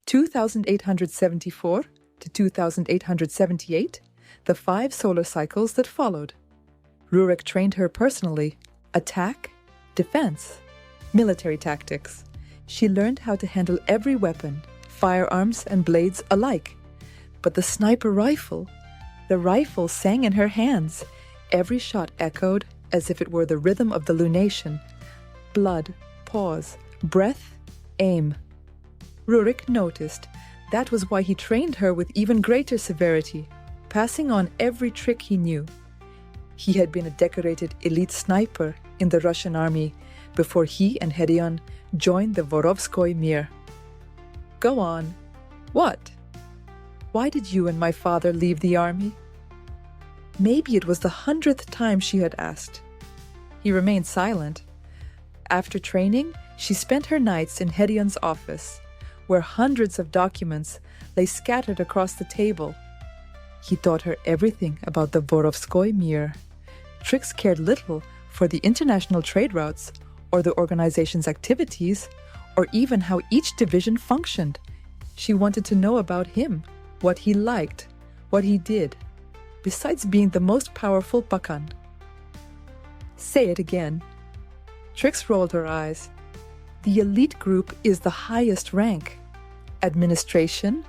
2874 to 2878, the 5 solar cycles that followed. Rurik trained her personally: attack, defense, military tactics. She learned how to handle every weapon, firearms and blades alike. But the sniper rifle, the rifle sang in her hands. Every shot echoed as if it were the rhythm of the lunation. Blood, pause, breath, aim. Rurik noticed that was why he trained her with even greater severity, passing on every trick he knew. He had been a decorated elite sniper in the Russian army before he and Hedeon joined the Vorovskoy Mir. Go on. What? Why did you and my father leave the army? Maybe it was the 100th time she had asked. He remained silent. After training, she spent her nights in Hedeon's office, where hundreds of documents lay scattered across the table. He taught her everything about the Vorovskoy Mir. Trix cared little for the international trade routes, or the organization's activities, or even how each division functioned. She wanted to know about him, what he liked, what he did, besides being the most powerful Bakan. Say it again. Trix rolled her eyes. The elite group is the highest rank. Administration,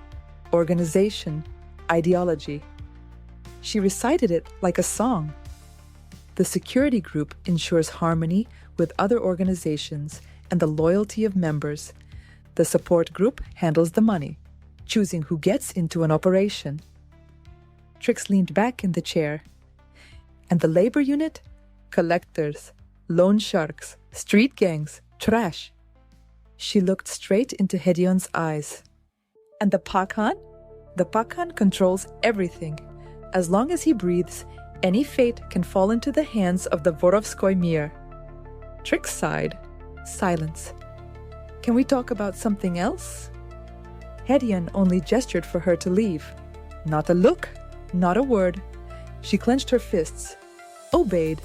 organization, ideology. She recited it like a song. The security group ensures harmony with other organizations and the loyalty of members. The support group handles the money, choosing who gets into an operation. Trix leaned back in the chair. And the labor unit? Collectors, loan sharks, street gangs, trash. She looked straight into Hedeon's eyes. And the Pakan? The Pakan controls everything. As long as he breathes, any fate can fall into the hands of the Vorovskoy Mir. Trix sighed. Silence. Can we talk about something else? Hedeon only gestured for her to leave. Not a look, not a word. She clenched her fists. Obeyed.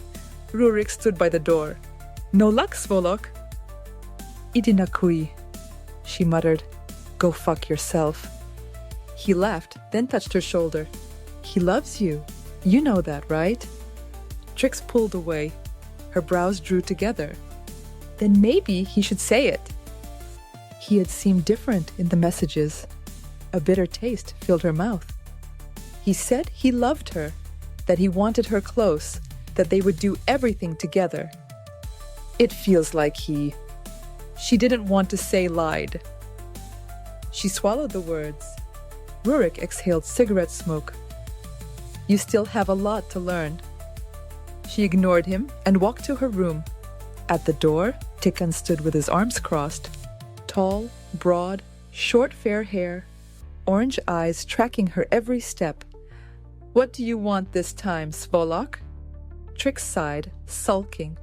Rurik stood by the door. No luck, Svolok. Idinakui, she muttered. Go fuck yourself. He laughed, then touched her shoulder. He loves you. You know that, right? Trix pulled away. Her brows drew together. Then maybe he should say it. He had seemed different in the messages. A bitter taste filled her mouth. He said he loved her, that he wanted her close, that they would do everything together. It feels like he... She didn't want to say lied. She swallowed the words. Rurik exhaled cigarette smoke. You still have a lot to learn. She ignored him and walked to her room. At the door, Tikan stood with his arms crossed. Tall, broad, short fair hair, orange eyes tracking her every step. What do you want this time, Svolok? Trix sighed, sulking.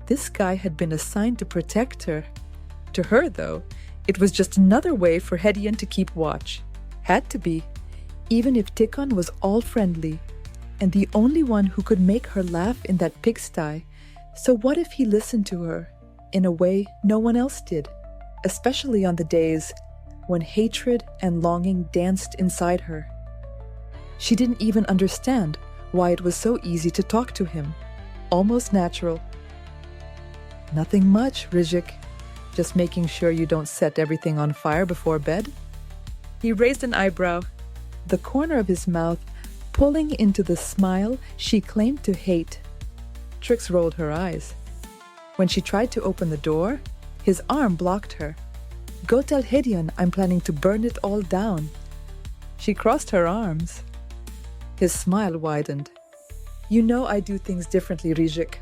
This guy had been assigned to protect her. To her, though, it was just another way for Hedeon to keep watch. Had to be, even if Tikan was all friendly, and the only one who could make her laugh in that pigsty. So what if he listened to her, in a way no one else did, especially on the days when hatred and longing danced inside her? She didn't even understand why it was so easy to talk to him, almost natural. Nothing much, Rurik. Just making sure you don't set everything on fire before bed. He raised an eyebrow, the corner of his mouth pulling into the smile she claimed to hate. Trix rolled her eyes. When she tried to open the door, his arm blocked her. Go tell Hedeon I'm planning to burn it all down. She crossed her arms. His smile widened. You know I do things differently, Rurik.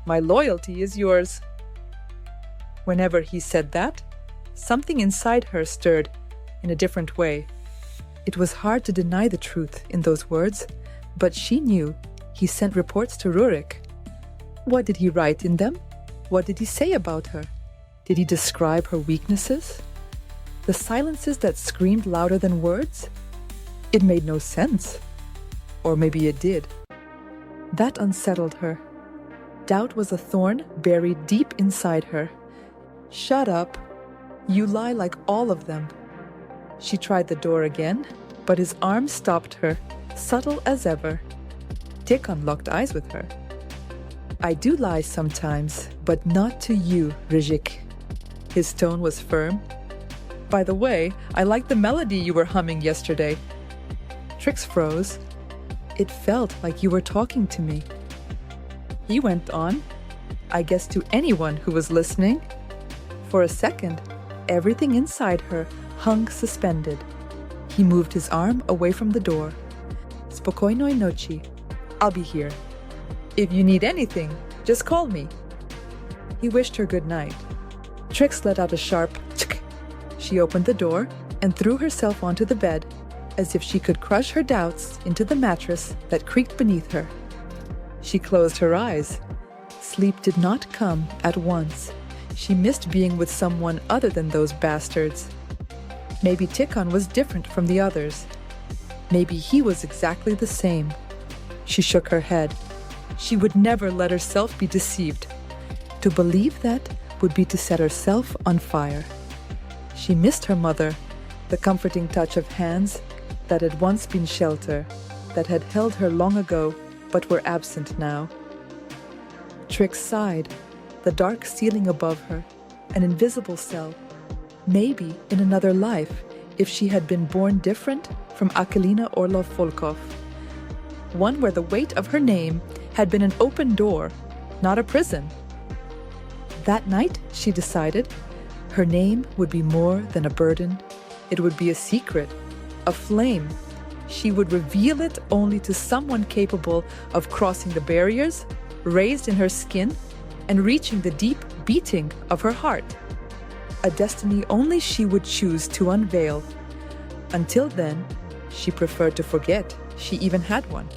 My loyalty is yours. Whenever he said that, something inside her stirred in a different way. It was hard to deny the truth in those words, but she knew he sent reports to Rurik. What did he write in them? What did he say about her? Did he describe her weaknesses? The silences that screamed louder than words? It made no sense. Or maybe it did. That unsettled her. Doubt was a thorn buried deep inside her. Shut up. You lie like all of them. She tried the door again, but his arm stopped her, subtle as ever. Tikhon locked eyes with her. "I do lie sometimes, but not to you, Rurik." His tone was firm. "By the way, I liked the melody you were humming yesterday." Trix froze. "It felt like you were talking to me." He went on, I guess to anyone who was listening. For a second, everything inside her hung suspended. He moved his arm away from the door. "Spokojnoj noci. I'll be here. If you need anything, just call me." He wished her good night. Trix let out a sharp tsk. She opened the door and threw herself onto the bed, as if she could crush her doubts into the mattress that creaked beneath her. She closed her eyes. Sleep did not come at once. She missed being with someone other than those bastards. Maybe Tikhon was different from the others. Maybe he was exactly the same. She shook her head. She would never let herself be deceived. To believe that would be to set herself on fire. She missed her mother, the comforting touch of hands that had once been shelter, that had held her long ago but were absent now. Trix sighed. The dark ceiling above her, an invisible cell. Maybe in another life, if she had been born different from Akilina Volkov. One where the weight of her name had been an open door, not a prison. That night, she decided, her name would be more than a burden. It would be a secret, a flame. She would reveal it only to someone capable of crossing the barriers, raised in her skin, and reaching the deep beating of her heart. A destiny only she would choose to unveil. Until then, she preferred to forget she even had one.